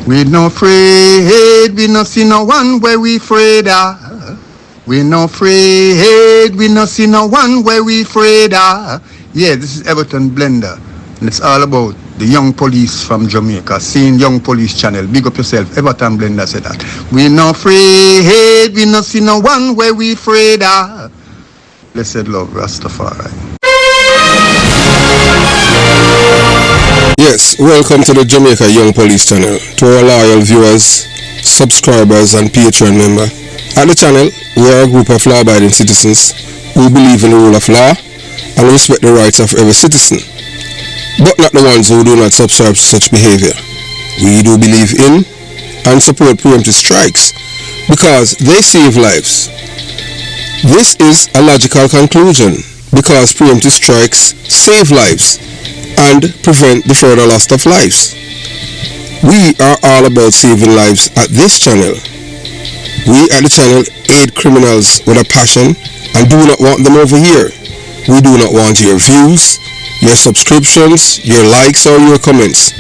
We no afraid, we no see no one where we afraid of. We no afraid, we no see no one where we afraid of. Yeah, this is Everton Blender, and it's all about the young police from Jamaica, seeing Young Police Channel. Big up yourself, Everton Blender said that. We no afraid, we no see no one where we afraid of. Blessed love, Rastafari. Yes, welcome to the Jamaica Young Police Channel. To our loyal viewers, subscribers and Patreon members. At the channel, we are a group of law-abiding citizens who believe in the rule of law and respect the rights of every citizen, but not the ones who do not subscribe to such behavior. We do believe in and support preemptive strikes because they save lives. This is a logical conclusion because preemptive strikes save lives and prevent the further loss of lives. We are all about saving lives at this channel. We at the channel aid criminals with a passion and do not want them over here. We do not want your views, your subscriptions, your likes or your comments.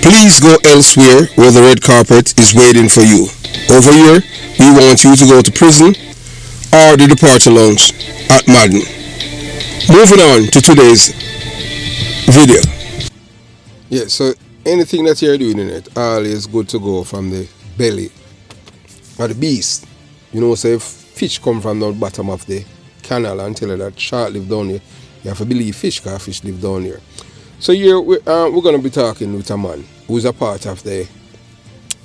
Please go elsewhere where the red carpet is waiting for you. Over here, we want you to go to prison or the departure lounge at Madden. Moving on to today's video. Yeah, so anything that you're doing in it, always good to go from the belly of the beast. You know, so if fish come from the bottom of the canal and tell you that shark live down here, you have to believe fish because fish live down here. So here we're going to be talking with a man who's a part of the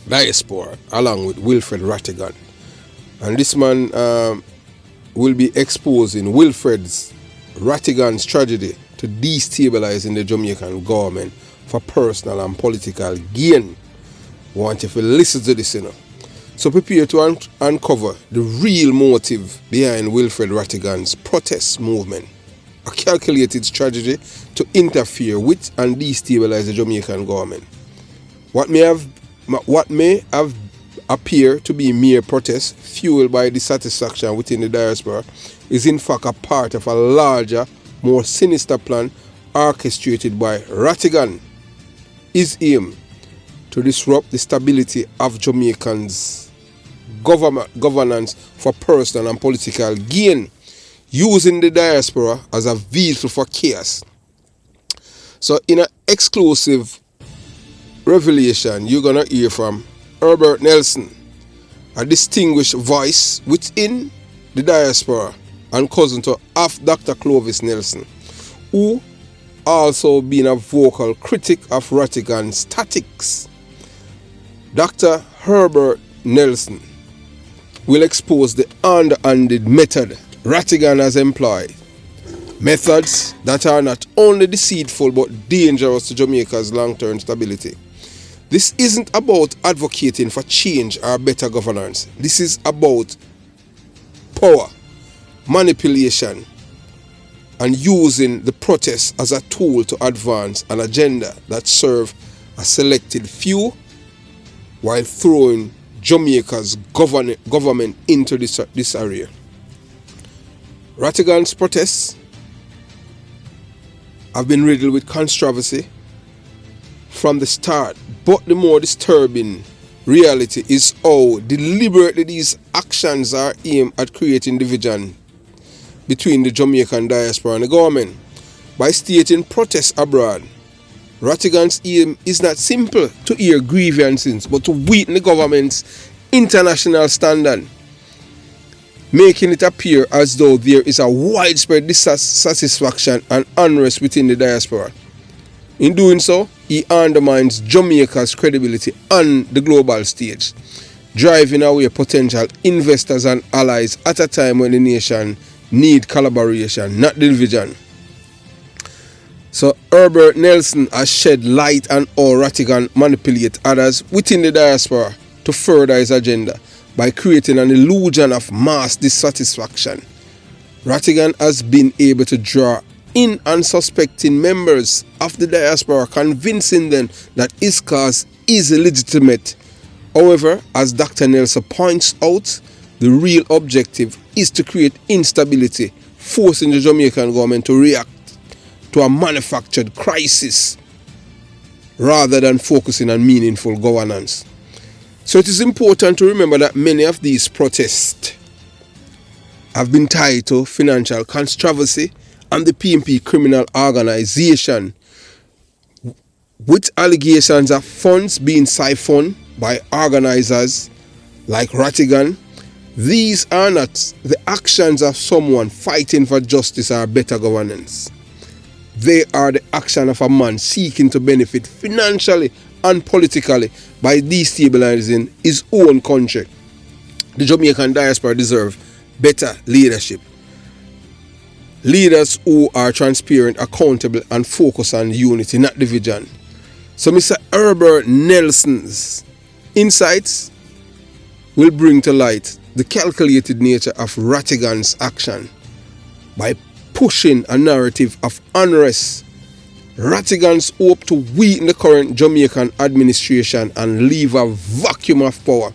diaspora along with Wilfred Ratigan. And this man will be exposing Wilfred's Ratigan's tragedy to destabilizing the Jamaican government for personal and political gain. Want you to listen to this, you know. So prepare to uncover the real motive behind Wilfred Ratigan's protest movement, a calculated strategy to interfere with and destabilize the Jamaican government. What may have appear to be mere protest fueled by dissatisfaction within the diaspora is in fact a part of a larger, more sinister plan orchestrated by Ratigan. His aim to disrupt the stability of Jamaicans' governance for personal and political gain, using the diaspora as a vehicle for chaos. So in an exclusive revelation, you're going to hear from Herbert Nelson, a distinguished voice within the diaspora and cousin to half Dr. Clovis Nelson, who also been a vocal critic of Ratigan's tactics. Dr. Herbert Nelson will expose the underhanded method Ratigan has employed, methods that are not only deceitful but dangerous to Jamaica's long-term stability. This isn't about advocating for change or better governance. This is about power, manipulation, and using the protest as a tool to advance an agenda that serves a selected few while throwing Jamaica's government into this area. Ratigan's protests have been riddled with controversy from the start, but the more disturbing reality is how deliberately these actions are aimed at creating division between the Jamaican diaspora and the government. By stating protests abroad, Ratigan's aim is not simple to hear grievances, but to weaken the government's international standard, making it appear as though there is a widespread dissatisfaction and unrest within the diaspora. In doing so, he undermines Jamaica's credibility on the global stage, driving away potential investors and allies at a time when the nation needs collaboration, not division. So Herbert Nelson has shed light on how Ratigan manipulates others within the diaspora to further his agenda by creating an illusion of mass dissatisfaction. Ratigan has been able to draw in unsuspecting members of the diaspora, convincing them that his cause is legitimate. However, as Dr. Nelson points out, the real objective is to create instability, forcing the Jamaican government to react to a manufactured crisis rather than focusing on meaningful governance. So it is important to remember that many of these protests have been tied to financial controversy and the PNP criminal organization, with allegations of funds being siphoned by organizers like Ratigan. These are not the actions of someone fighting for justice or better governance. They are the action of a man seeking to benefit financially and politically by destabilizing his own country. The Jamaican diaspora deserve better leadership. Leaders who are transparent, accountable, and focus on unity, not division. So Mr. Herbert Nelson's insights will bring to light the calculated nature of Ratigan's action by pushing a narrative of unrest. Ratigan's hope to weaken the current Jamaican administration and leave a vacuum of power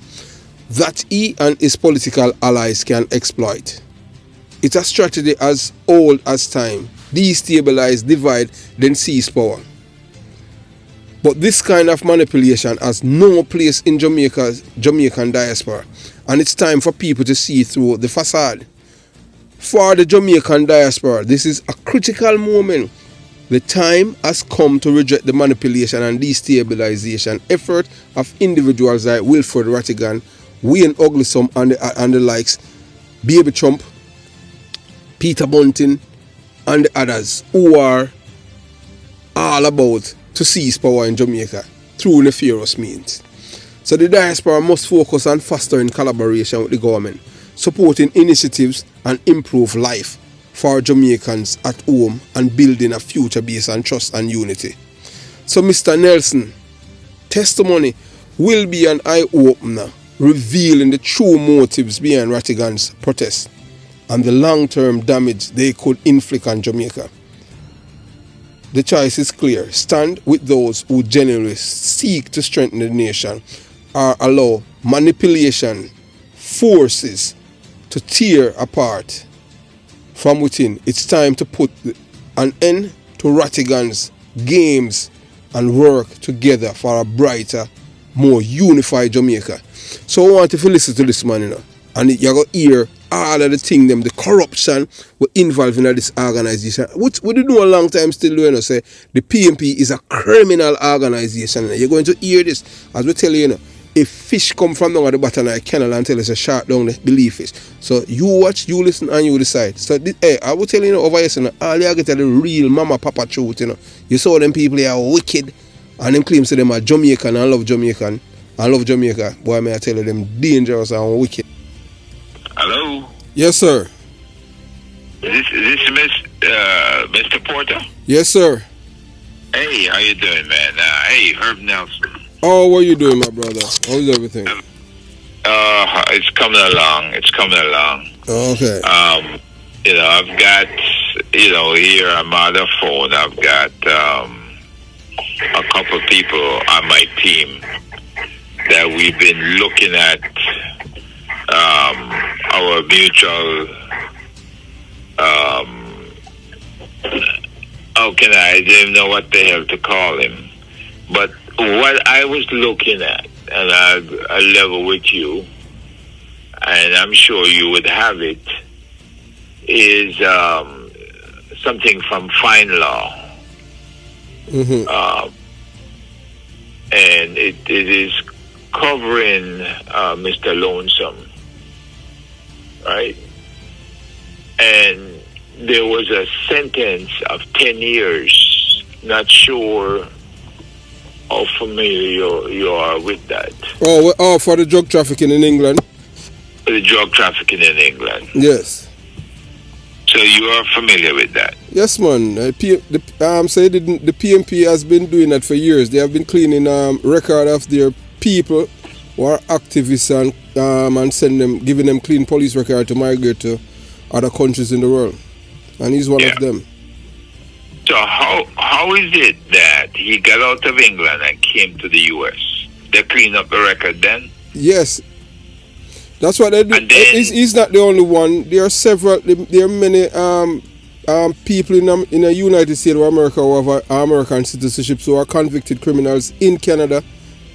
that he and his political allies can exploit. It's a strategy as old as time: destabilize, divide, then seize power. But this kind of manipulation has no place in Jamaican diaspora, and it's time for people to see through the facade. For the Jamaican diaspora, this is a critical moment. The time has come to reject the manipulation and destabilization effort of individuals like Wilfred Ratigan, Wayne Uglysom and the likes, Baby Trump, Peter Bunting, and the others who are all about to seize power in Jamaica through nefarious means. So the diaspora must focus on fostering collaboration with the government, supporting initiatives and improve life for Jamaicans at home and building a future based on trust and unity. So Mr. Nelson, testimony will be an eye-opener, revealing the true motives behind Ratigan's protest and the long-term damage they could inflict on Jamaica. The choice is clear: stand with those who genuinely seek to strengthen the nation or allow manipulation forces to tear apart from within. It's time to put an end to Ratigan's games and work together for a brighter, more unified Jamaica. So I want you to listen to this man, and you're going to hear all of the things, the corruption we're involved in this organization. Which we did know a long time still, say the PNP is a criminal organization. You're going to hear this, as we tell you, if fish come from down at the bottom of the canal and tell us a shark down the belief fish. So you watch, you listen, and you decide. So I will tell you, over here, all you get are the real mama papa truth. You saw them people are wicked, and them claims to them are Jamaican and love Jamaican and love Jamaica. Boy, may I tell you, them dangerous and wicked. Hello? Yes, sir. Is this Mr. Porter? Yes, sir. Hey, how you doing, man? Hey, Herb Nelson. Oh, what are you doing, my brother? How's everything? It's coming along. It's coming along. Okay. I've got, here on my other phone, I've got a couple people on my team that we've been looking at our mutual, I didn't even know what the hell to call him. But what I was looking at, and I level with you, and I'm sure you would have it, is something from Fine Law. Mm-hmm. And it is covering Mr. Lonesome, right? And there was a sentence of 10 years. Not sure how familiar you are with that. Oh, for the drug trafficking in England? The drug trafficking in England. Yes. So you are familiar with that? Yes, man. The PNP has been doing that for years. They have been cleaning record of their people who are activists and giving them clean police record to migrate to other countries in the world. And he's one of them. So how is it that he got out of England and came to the U.S.? They cleaned up the record then? Yes. That's what they do. He's not the only one. There are several. There are many people in the United States of America who have American citizenships who are convicted criminals in Canada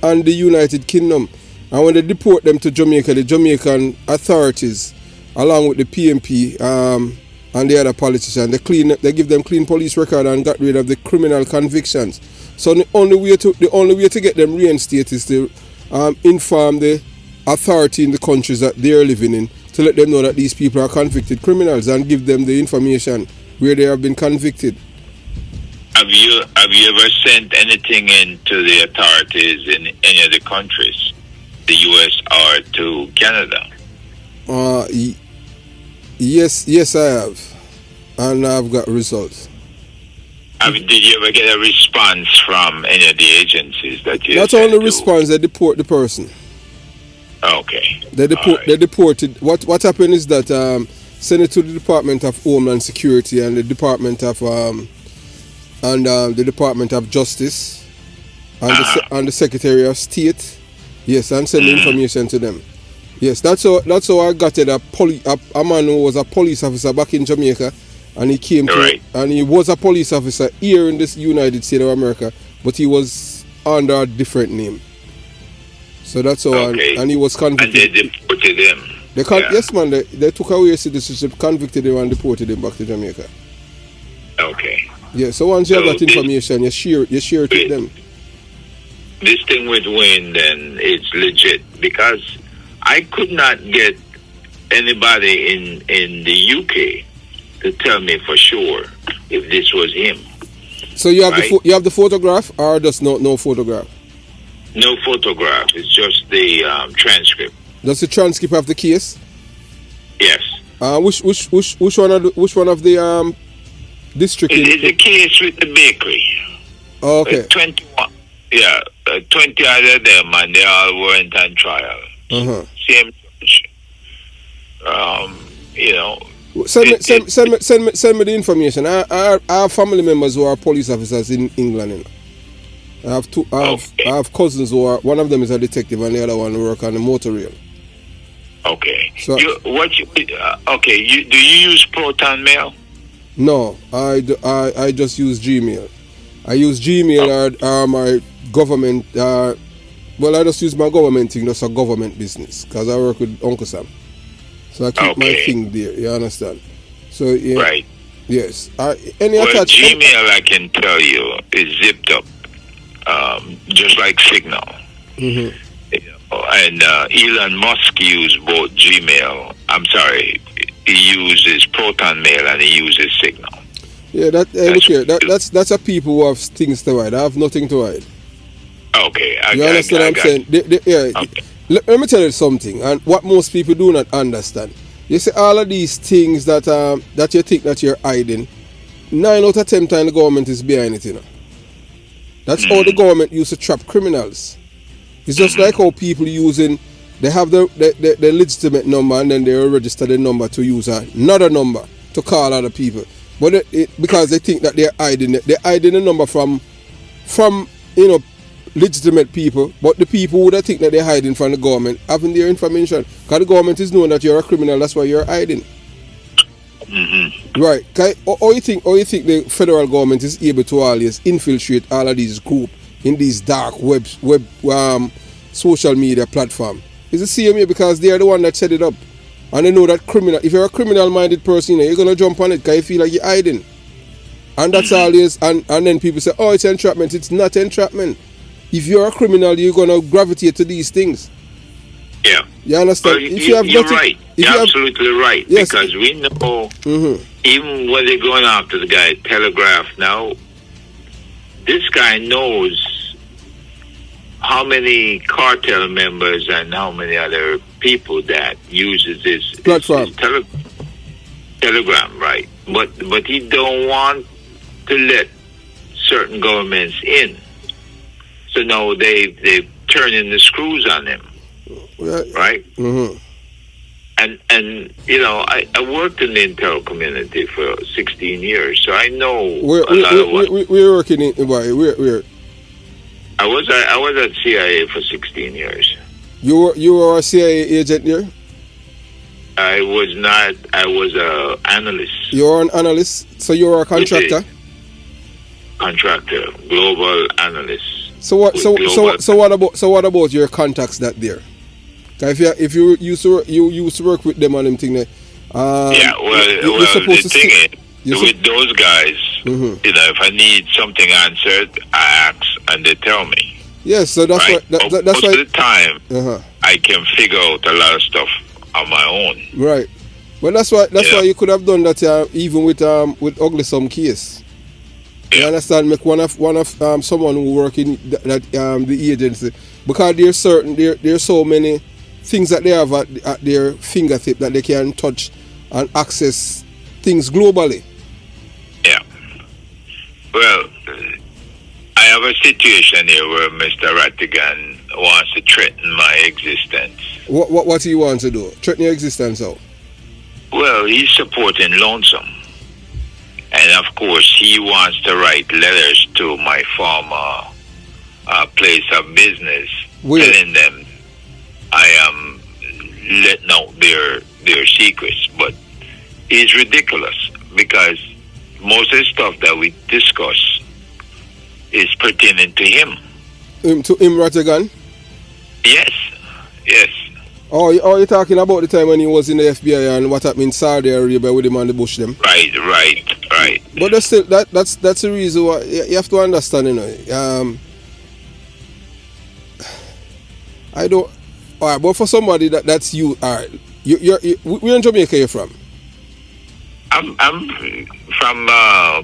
and the United Kingdom. And when they deport them to Jamaica, the Jamaican authorities, along with the PMP and the other politicians, they give them clean police record and got rid of the criminal convictions. So the only way to get them reinstated is to inform the authority in the countries that they are living in, to let them know that these people are convicted criminals and give them the information where they have been convicted. Have you ever sent anything in to the authorities in any of the countries, the U.S. or to Canada? Yes, I have, and I've got results. Did you ever get a response from any of the agencies that you? Not only response, they deport the person. Okay. They deported. What happened is that send it to the Department of Homeland Security and the Department of Justice and the Secretary of State. Yes, and send the information to them. Yes, that's how I got it. A man who was a police officer back in Jamaica, and he came and he was a police officer here in this United States of America, but he was under a different name. So that's how, and he was convicted. And they deported him. Yes, man. They took away his citizenship, convicted him, and deported him back to Jamaica. Okay. Yeah. So once you have that information, you share it with them. This thing with Wayne, then, it's legit, because I could not get anybody in the UK to tell me for sure if this was him. So you have you have the photograph, or just no photograph? No photograph. It's just the transcript. That's the transcript of the case. Yes. Which one of the district? It's the case with the bakery. Oh, okay. 21. Yeah, 20 out of them, and they all weren't on trial. Same judge. Send me the information. I have family members who are police officers in England. You know. I have cousins who are, one of them is a detective and the other one work on the motor rail. Okay. So do you use Proton Mail? No, I just use Gmail. I use Gmail or my government. I just use my government thing. That's a government business because I work with Uncle Sam. So I keep my thing there. You understand? So yeah. Right. Yes. Gmail, I can tell you, is zipped up, just like Signal. Mm-hmm. And Elon Musk used both Gmail. I'm sorry, he uses Proton Mail and he uses Signal. Yeah, that's a people who have things to hide. I have nothing to hide. Okay, you understand what I'm saying? Let me tell you something, and what most people do not understand. You see, all of these things that you think that you're hiding, 9 out of 10 times the government is behind it, you know. That's how the government used to trap criminals. It's just like how people they have the legitimate number and then they register the number to use another number to call other people. But because they think that they're hiding the number from legitimate people, but the people who think that they're hiding from the government having their information. Because the government is knowing that you're a criminal, that's why you're hiding. Mm-hmm. Right. Or you think the federal government is able to always infiltrate all of these groups in these dark web social media platform? It's the same here because they are the one that set it up. And they know that if you're a criminal-minded person, you're going to jump on it because you feel like you're hiding. And that's always, and then people say, oh, it's entrapment. It's not entrapment. If you're a criminal, you're going to gravitate to these things. Yeah. You understand? Well, you're right. You're absolutely right. Yes. Because we know, even when they're going after the guy, Telegraph now, this guy knows how many cartel members and how many other people that uses this platform. Telegram, right? But he don't want to let certain governments in. So now they're turning the screws on him, right? Mm-hmm. And I worked in the intel community for 16 years, so I know a lot of what we're working in. Where? I was at CIA for 16 years. You were a CIA agent there? I was not. I was an analyst. You're an analyst, so you're a contractor. Global analyst. So what about your contacts that there? If you used to work with them on them thing there, Yeah, well, you're supposed the to thing sit. is, with those guys, if I need something answered, I ask and they tell me. Yes, so that's right? why. That's Most why. of the time, I can figure out a lot of stuff on my own. Right. Well, that's why you could have done that even with Ugly Some case. You understand? Make one of someone who work in the agency, because there's so many things that they have at their fingertip that they can touch and access things globally. Yeah. Well, I have a situation here where Mr. Ratigan wants to threaten my existence. What he wants to do? Threaten your existence how? Well, he's supporting Lonesome. And of course, he wants to write letters to my former place of business, telling them I am letting out their secrets. But it's ridiculous because most of the stuff that we discuss is pertaining to him. To him, Ratigan? Yes. Oh, you're talking about the time when he was in the FBI and what happened in Saudi Arabia with him and the Bush them? Right. But that's still that's the reason why you have to understand, you know. I don't. All right, but for somebody that's you, all right. Where in Jamaica you're from? I'm from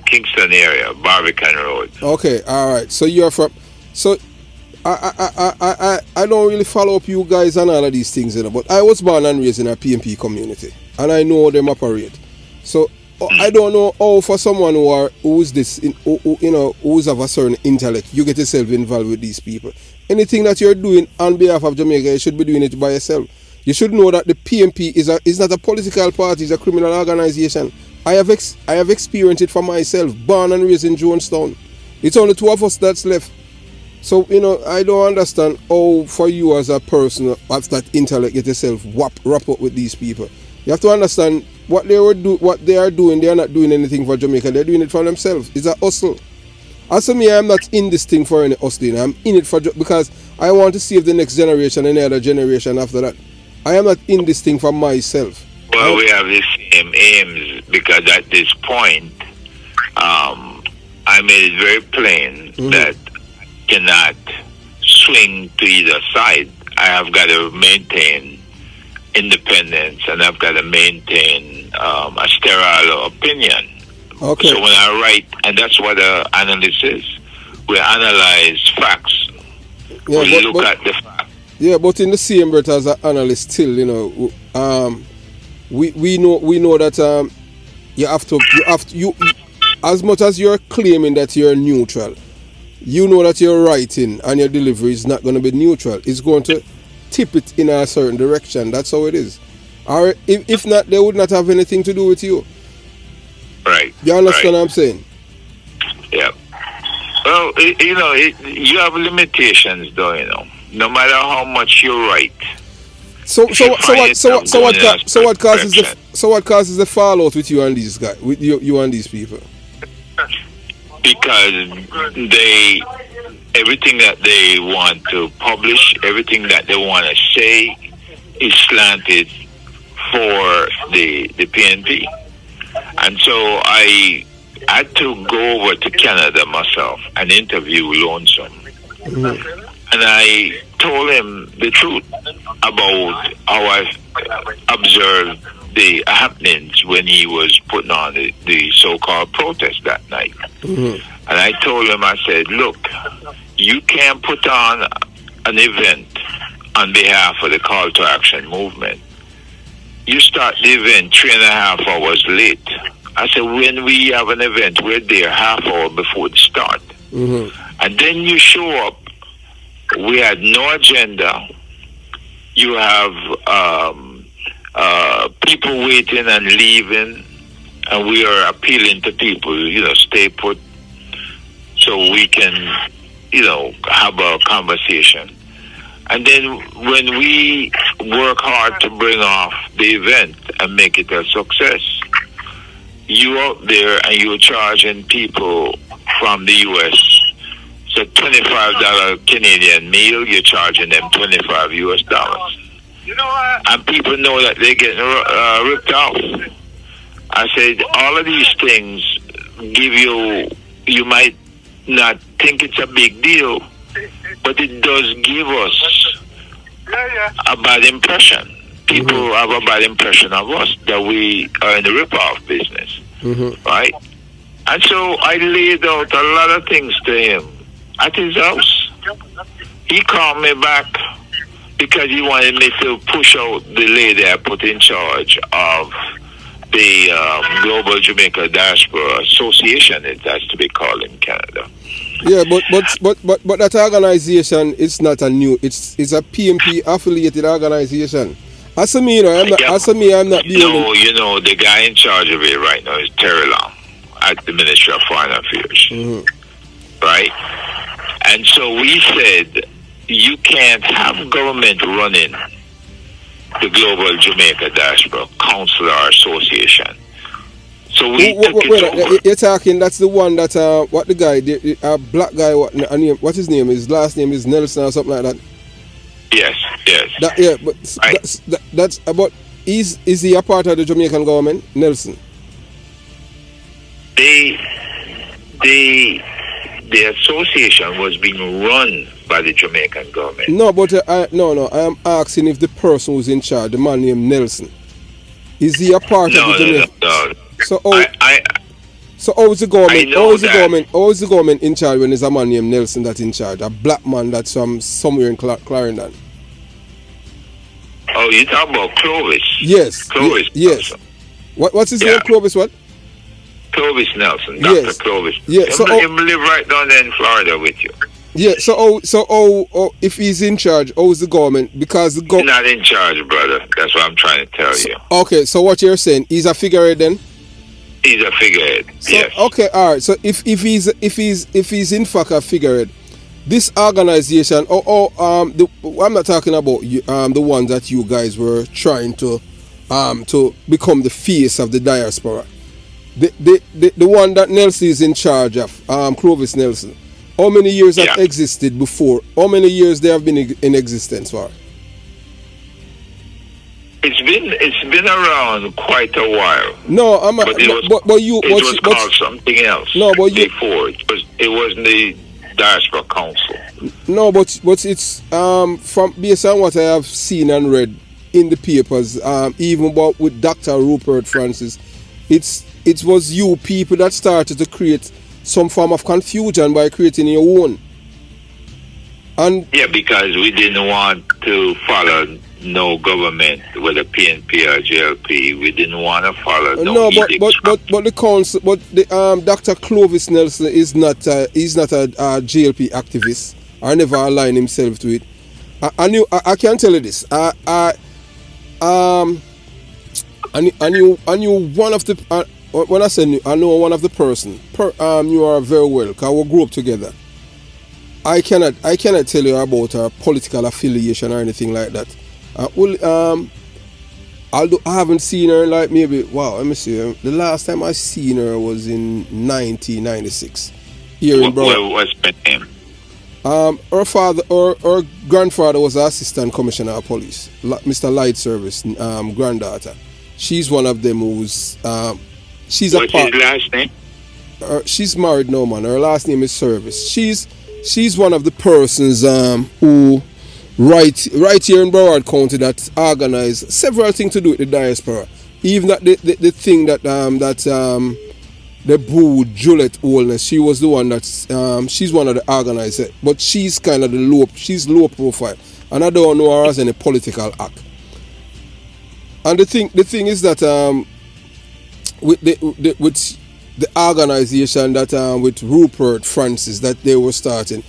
Kingston area, Barbican Road. Okay, all right. So you're from. So I don't really follow up you guys on all of these things, you know. But I was born and raised in a PMP community, and I know them operate. So I don't know how for someone who's of a certain intellect, you get yourself involved with these people. Anything that you're doing on behalf of Jamaica, you should be doing it by yourself. You should know that the PMP is not a political party; it's a criminal organization. I have experienced it for myself. Born and raised in Jonestown. It's only two of us that's left. So, you know, I don't understand how for you as a person of that intellect get yourself wrap up with these people. You have to understand what they are doing. They are not doing anything for Jamaica. They're doing it for themselves. It's a hustle. As for me, I'm not in this thing for any hustling. I'm in it because I want to save the next generation and the other generation after that. I am not in this thing for myself. Well, we have the same aims because at this point, I made it very plain that cannot swing to either side. I have got to maintain independence and I've got to maintain a sterile opinion. Okay. So when I write, and that's what the analyst is, we analyze facts. Yeah, we look at the facts. Yeah, but in the same breath as an analyst, still, you know, we know that you have to as much as you're claiming that you're neutral, you know that your writing and your delivery is not going to be neutral. It's going to tip it in a certain direction. That's how it is. Or if not, they would not have anything to do with you. Right. You understand what I'm saying? Yeah. Well, you know, you have limitations, though. You know, no matter how much you write. So what causes the fallout with you and these guys, with you and these people? Because everything that they want to publish, everything that they want to say is slanted for the PNP. And so I had to go over to Canada myself and interview Lonesome. And I told him the truth about how I observed the happenings when he was putting on the so-called protest that night. And I told him, I said, look, you can't put on an event on behalf of the call to action movement. You start the event 3.5 hours late. I said, when we have an event, we're there half hour before the start. And then you show up. We had no agenda. You have people waiting and leaving, and we are appealing to people, you know, stay put so we can, you know, have a conversation. And then when we work hard to bring off the event and make it a success, you out there and you're charging people from the U.S. So $25 Canadian meal, you're charging them $25 US. and people know that they're getting ripped off. I said all of these things give you might not think it's a big deal, but it does give us a bad impression. People have a bad impression of us that we are in the rip-off business, right? And so I laid out a lot of things to him at his house. He called me back because he wanted me to push out the lady I put in charge of the Global Jamaica Diaspora Association, it has to be called in Canada. Yeah, but that organization is not a new. It's a PNP affiliated organization. As a me, I'm not. As a me, I'm not. No, the guy in charge of it right now is Terry Long at the Ministry of Foreign Affairs, right? And so we said you can't have government running the Global Jamaica Diaspora Council or Association. So we took it over. You're talking, that's the one that, what the guy, the black guy, what his name is? His last name is Nelson or something like that? Yes. But that's about, is he a part of the Jamaican government, Nelson? The association was being run by the Jamaican government. No, but I am asking if the person who's in charge, the man named Nelson, is he a part of the Jamaican? No. So how is the government? How is the government in charge when there's a man named Nelson that's in charge? A black man that's from somewhere in Clarendon. Oh, you talking about Clovis? Yes. Clovis. Yes. What's his name? Clovis what? Clovis Nelson. Dr. Clovis. Yeah. So he live right down there in Florida with you. Yeah. So if he's in charge, how's the government? Because the He's not in charge, brother. That's what I'm trying to tell you. Okay. So what you're saying? He's a figurehead then? He's a figurehead. So, yes. Okay. All right. So if he's in fact a figurehead, this organization, I'm not talking about the ones that you guys were trying to become the face of the diaspora. The one that Nelson is in charge of, Clovis Nelson. How many years have existed before? How many years they have been in existence for? It's been around quite a while. No, but it was called something else. No, but before it wasn't the Diaspora Council. No, but it's from based on what I have seen and read in the papers, even with Dr. Rupert Francis, it was you people that started to create some form of confusion by creating your own. And yeah, because we didn't want to follow no government, whether PNP or JLP. We didn't want to follow but the council, but the Dr. Clovis Nelson is not he's not a JLP activist. I never aligned himself to it. I can tell you this. I knew one of the when I say I know one of the person. You are very well, because we grew up together. I cannot tell you about her political affiliation or anything like that. Although I haven't seen her like maybe, let me see. The last time I seen her was in 1996 here in Broward. What's her name? Her father or her grandfather was assistant commissioner of police, Mr. Light Service, granddaughter. She's one of them who's she's What's his last name? She's married now, man. Her last name is Service. She's one of the persons who right here in Broward County that organized several things to do with the diaspora. Even that the thing that the booed Juliet Holness, she was the one that she's one of the organizers, but she's kind of she's low profile, and I don't know her as any political act. And the thing is that with the organization that with Rupert Francis that they were starting,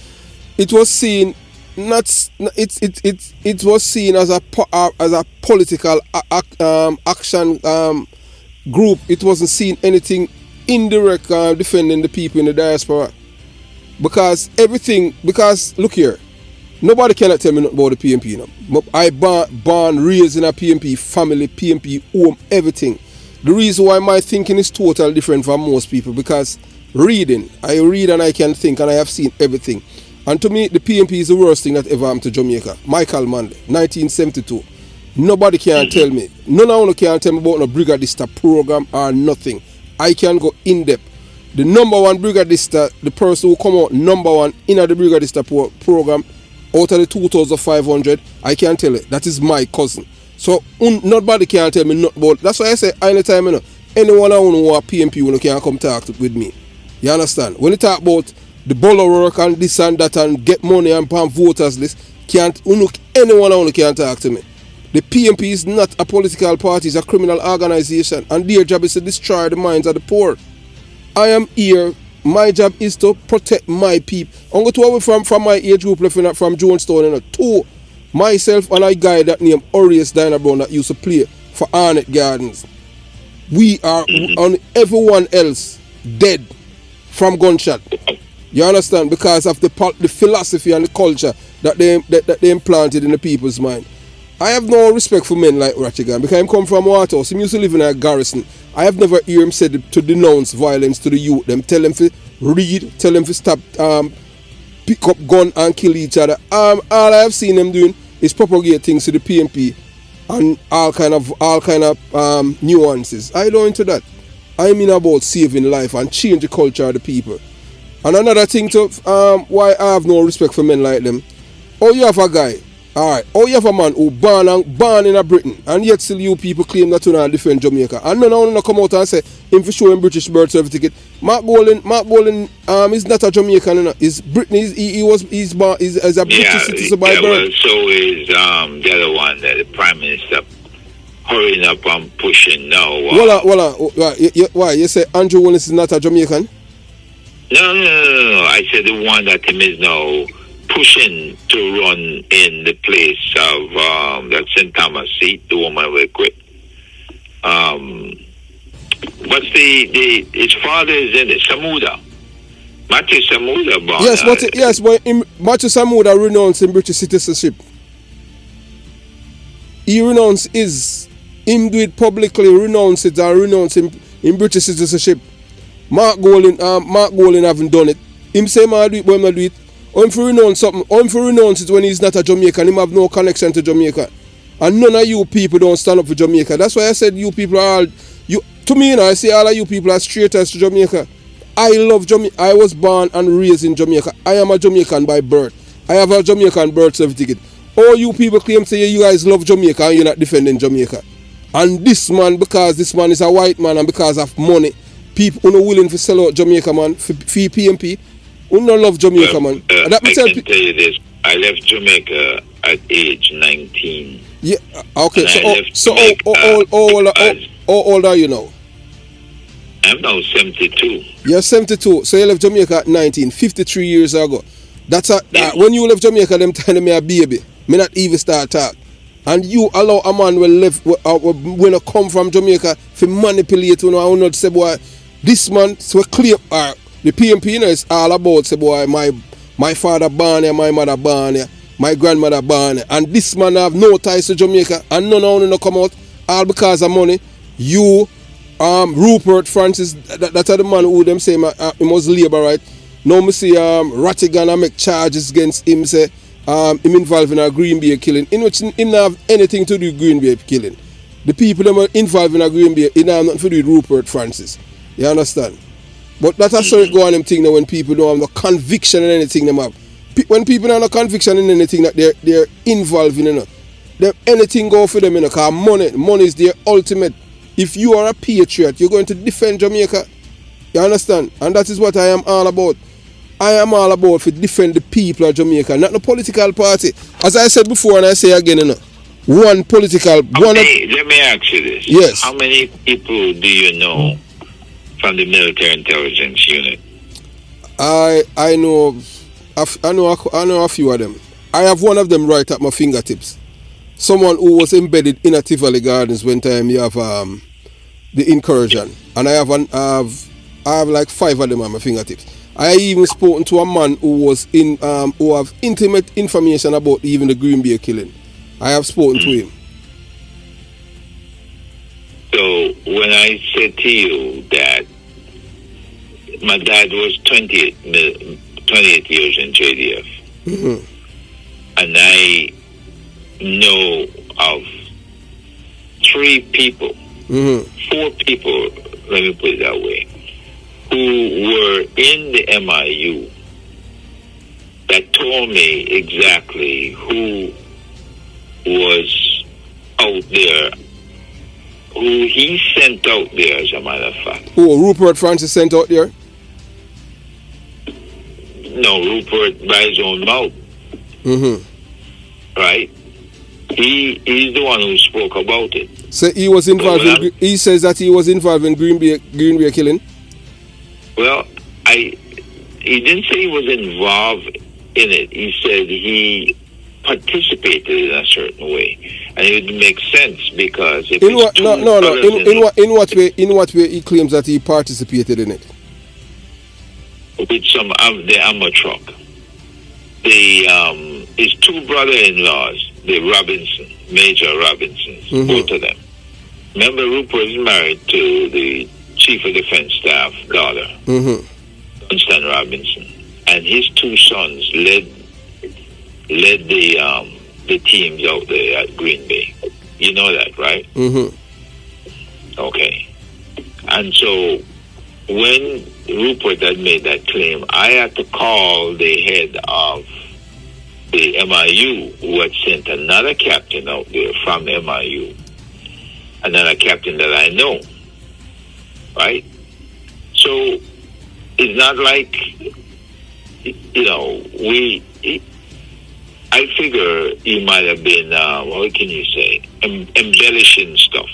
it was seen it was seen as a political action group. It wasn't seen anything indirect defending the people in the diaspora, because look here, nobody cannot tell me nothing about the PNP now. I born raised in a PNP family, PNP home, everything. The reason why my thinking is totally different from most people, because I read and I can think, and I have seen everything. And to me, the PNP is the worst thing that ever happened to Jamaica. Michael Manley, 1972. Nobody can tell me. None of you can tell me about no brigadista program or nothing. I can go in depth. The number one brigadista, the person who come out number one in the brigadista program out of the 2,500, I can tell it. That is my cousin. So nobody can tell me not about. That's why I say anytime anyone who are PMP who can come talk with me. You understand? When you talk about the bolo work and this and that and get money and palm voters list, anyone who can talk to me. The PMP is not a political party, it's a criminal organization, and their job is to destroy the minds of the poor. I am here. My job is to protect my people. I'm going to away from my age group from Jonestown, to myself and a guy that named Orius Diner Brown that used to play for Arnett Gardens. We are on everyone else dead from gunshot. You understand? Because of the philosophy and the culture that they implanted in the people's mind. I have no respect for men like Ratigan because I come from Waterhouse. He used to live in a garrison. I have never heard him said to denounce violence to the youth. Them tell them to read, tell them to stop, pick up gun and kill each other. All I have seen them doing is propagate things to the PMP and all kind of nuances. I don't into that. I mean about saving life and change the culture of the people. And another thing to why I have no respect for men like them. Oh, you have a guy. Alright, oh you have a man who born in a Britain and yet still you people claim that you not defend Jamaica. And none of them come out and say him for showing British birth certificate. Mark Bolan is not a Jamaican, you know. He's Britain, he's a British citizen by birth. Well, so is the other one that the Prime Minister hurrying up and pushing now. Why? You say Andrew Holness is not a Jamaican? No. I said the one that him is now pushing to run in the place of that St. Thomas seat, the woman we quit. What's his father is in it, Samuda. Matthew Samuda born. But Matthew Samuda renounced in British citizenship. He renounced him do it publicly, renounce it and renounce him in British citizenship. Mark Golan haven't done it. Him say man do it, but him not do it. Or him for renounce something, or him for renounce it when he's not a Jamaican, him have no connection to Jamaica. And none of you people don't stand up for Jamaica. That's why I said you people are all, to me, I say all of you people are traitors to Jamaica. I love Jamaica. I was born and raised in Jamaica. I am a Jamaican by birth. I have a Jamaican birth certificate. All you people claim to say you guys love Jamaica and you're not defending Jamaica. And this man, because this man is a white man and because of money, people who are willing to sell out Jamaica, man, for PMP, who don't love Jamaica, man. I can tell you this. I left Jamaica at age 19. Yeah, okay. So how old are you now? I'm now 72. You're 72. So you left Jamaica at 19, 53 years ago. That's when you left Jamaica, them telling me a baby. Me not even start talk. And you allow a man when I come from Jamaica to manipulate you know, I not say boy, this man so clear the PMP you know, is all about say boy my father born here, my mother born here, my grandmother born here. And this man have no ties to Jamaica and none of them come out all because of money. You Rupert Francis, that are the man who them say he was labor right. Now me see Ratigan make charges against him say him involved in a Green Bay killing, in which him not have anything to do with Green Bay killing. The people that were involved in a Green Bay, it have nothing to do with Rupert Francis. You understand? But that's how it go on them thing now when people don't have no conviction in anything them have. When people don't have no conviction in anything that they're involved in, you know, anything go for them, you know, because money is their ultimate. If you are a patriot, you're going to defend Jamaica. You understand? And that is what I am all about. I am all about to defend the people of Jamaica, not the political party. As I said before and I say again, you know, one political... let me ask you this. Yes. How many people do you know from the military intelligence unit? I know a few of them. I have one of them right at my fingertips. Someone who was embedded in a Tivoli Gardens when time you have the incursion. And I have like 5 of them at my fingertips. I even spoken to a man who was who have intimate information about even the Green Bay killing. I have spoken to him. So when I said to you that my dad was 28 years in JDF, and I know of 4 people, let me put it that way, who were in the MIU that told me exactly who was out there, who he sent out there, as a matter of fact. Oh, Rupert Francis sent out there? No, Rupert by his own mouth. Right? He's the one who spoke about it. So he was involved he says that he was involved in Green Bay killing? Well, he didn't say he was involved in it. He said he participated in a certain way, and it would make sense because if in what in what way he claims that he participated in it? With some of the Ammo truck, his 2 brother-in-laws, the Major Robinsons, both of them. Remember, Rupert is married to the Chief of Defense Staff daughter, Johnston Robinson, and his 2 sons led the teams out there at Green Bay. You know that, right? Okay. And so when Rupert had made that claim, I had to call the head of the MIU, who had sent another captain out there from MIU, another captain that I know, right? So it's not like, I figure he might have been, what can you say, embellishing stuff.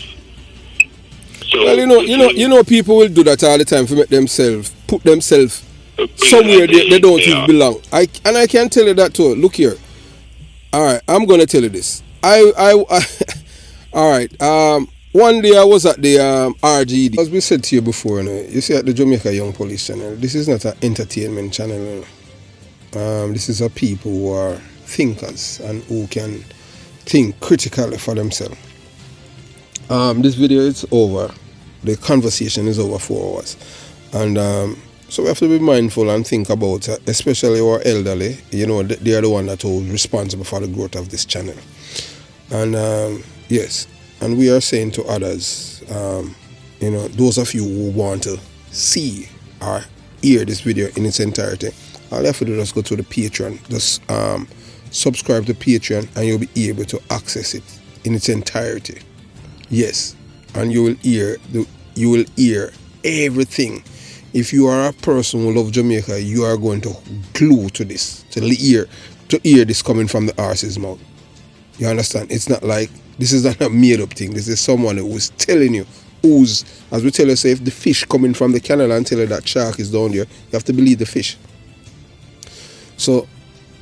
So, well, people will do that all the time to make put themselves somewhere they don't even belong. I can tell you that too. Look here. All right, I'm gonna tell you this. All right. One day I was at the RGD. As we said to you before, you see at the Jamaica Young Police channel. This is not an entertainment channel. This is a people who are thinkers and who can think critically for themselves. This video is over. The conversation is over 4 hours, and so we have to be mindful and think about, especially our elderly. They are the one that are responsible for the growth of this channel. And yes, and we are saying to others, those of you who want to see or hear this video in its entirety, all you have to do is go to the Patreon. Just subscribe to Patreon, and you'll be able to access it in its entirety. Yes, and you will hear everything. If you are a person who loves Jamaica, you are going to glue to this, to hear this coming from the horse's mouth. You understand? It's not like, this is not a made up thing. This is someone who is telling you, as we tell you, say if the fish coming from the canal and tell you that shark is down there, you have to believe the fish. So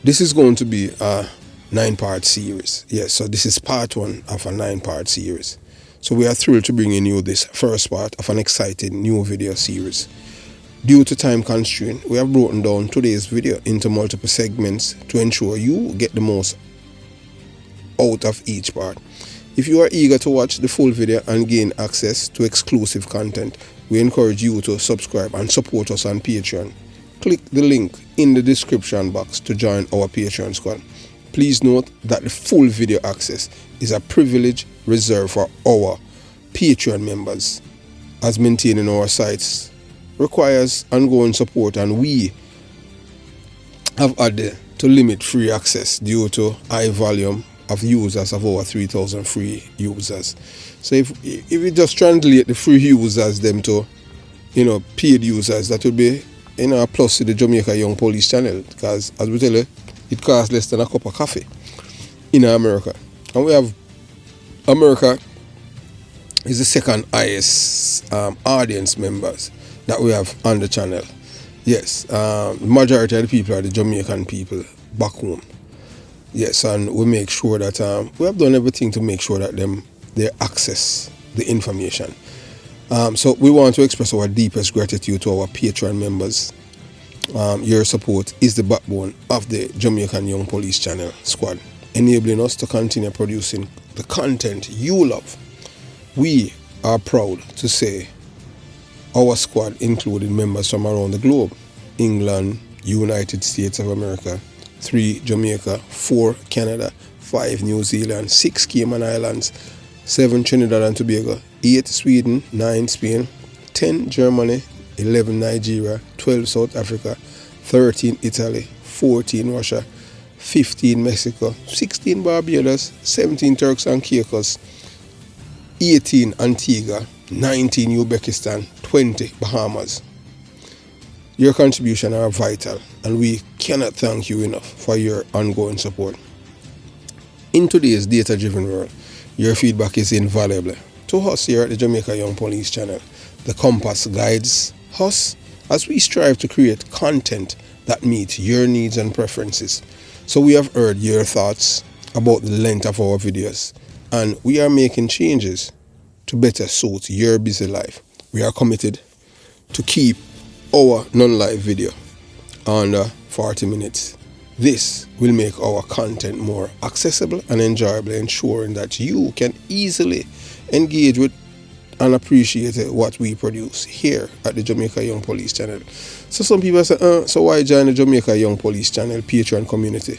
this is going to be a 9-part series. Yes, so this is part 1 of a 9-part series. So we are thrilled to bring in you this first part of an exciting new video series. Due to time constraint, we have broken down today's video into multiple segments to ensure you get the most out of each part. If you are eager to watch the full video and gain access to exclusive content, we encourage you to subscribe and support us on Patreon. Click the link in the description box to join our Patreon squad. Please note that the full video access is a privilege reserved for our Patreon members, as maintaining our sites requires ongoing support, and we have had to limit free access due to high volume of users, of over 3,000 free users. So if we just translate the free users them to paid users, that would be a plus to the Jamaica Young Police channel, because as we tell you, it costs less than a cup of coffee in America. And we have America is the second highest audience members that we have on the channel. Yes, the majority of the people are the Jamaican people back home. Yes, and we make sure that we have done everything to make sure that they access the information. So we want to express our deepest gratitude to our Patreon members. Your support is the backbone of the Jamaican Young Police channel squad, enabling us to continue producing the content you love. We are proud to say our squad included members from around the globe: England, United States of America, 3 Jamaica, 4 Canada, 5 New Zealand, 6 Cayman Islands, 7 Trinidad and Tobago, 8 Sweden, 9 Spain, 10 Germany, 11 Nigeria, 12 South Africa, 13 Italy, 14 Russia, 15 Mexico, 16 Barbados, 17 Turks and Caicos, 18 Antigua, 19 Uzbekistan, 20 Bahamas. Your contributions are vital, and we cannot thank you enough for your ongoing support. In today's data-driven world, your feedback is invaluable. To us here at the Jamaica Young Police channel, the compass guides us as we strive to create content that meets your needs and preferences. So we have heard your thoughts about the length of our videos, and we are making changes to better suit your busy life. We are committed to keep our non-live video under 40 minutes. This will make our content more accessible and enjoyable, ensuring that you can easily engage with and appreciate what we produce here at the Jamaica Young Police channel. So some people say, so why join the Jamaica Young Police channel Patreon community?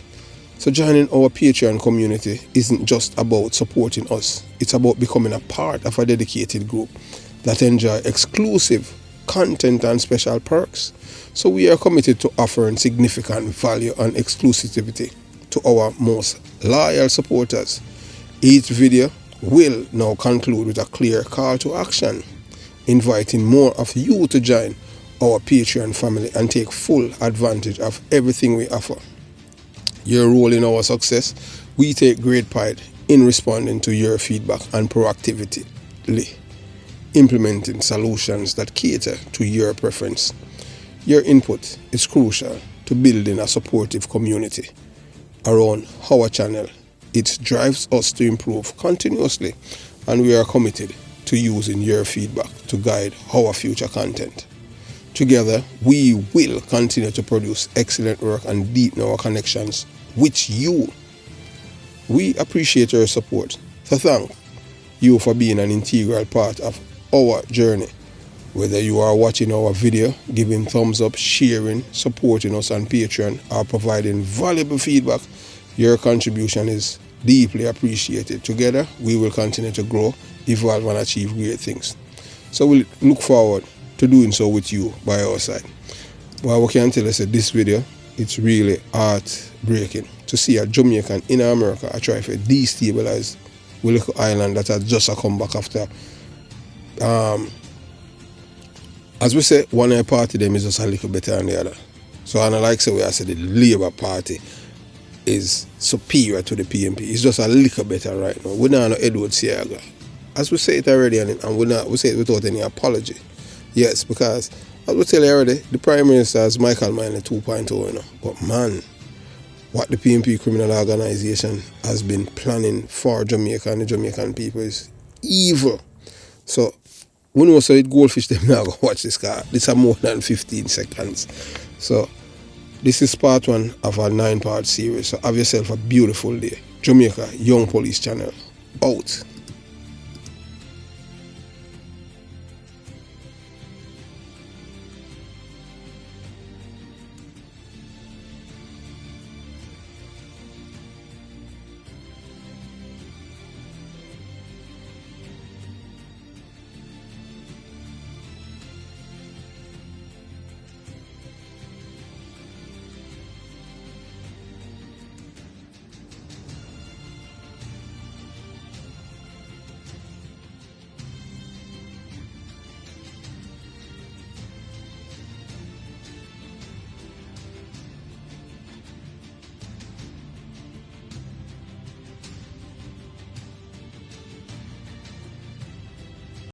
So joining our Patreon community isn't just about supporting us. It's about becoming a part of a dedicated group that enjoy exclusive content and special perks. So we are committed to offering significant value and exclusivity to our most loyal supporters. Each video will now conclude with a clear call to action, inviting more of you to join our Patreon family and take full advantage of everything we offer. Your role in our success, we take great pride in responding to your feedback and proactively implementing solutions that cater to your preference. Your input is crucial to building a supportive community around our channel. It drives us to improve continuously, and we are committed to using your feedback to guide our future content. Together, we will continue to produce excellent work and deepen our connections with you. We appreciate your support. So thank you for being an integral part of our journey. Whether you are watching our video, giving thumbs up, sharing, supporting us on Patreon, or providing valuable feedback, your contribution is deeply appreciated. Together, we will continue to grow, evolve, and achieve great things. So we look forward to doing so with you by our side. Well, we can tell us that this video, it's really heartbreaking to see a Jamaican in America try to destabilize a little island that has just come back after as we say, one party them is just a little better than the other. So I like say we I say the Labour Party is superior to the PNP. It's just a little better right now. We're not Edward Siaga. As we say it already, and we say it without any apology. Yes, because as we tell you already, the Prime Minister is Michael Minor 2.0, you know. But man, what the PNP criminal organization has been planning for Jamaica and the Jamaican people is evil. So we know so it goldfish them now go watch this car. This is more than 15 seconds. So this is part 1 of a 9-part series. So have yourself a beautiful day. Jamaica Young Police channel out.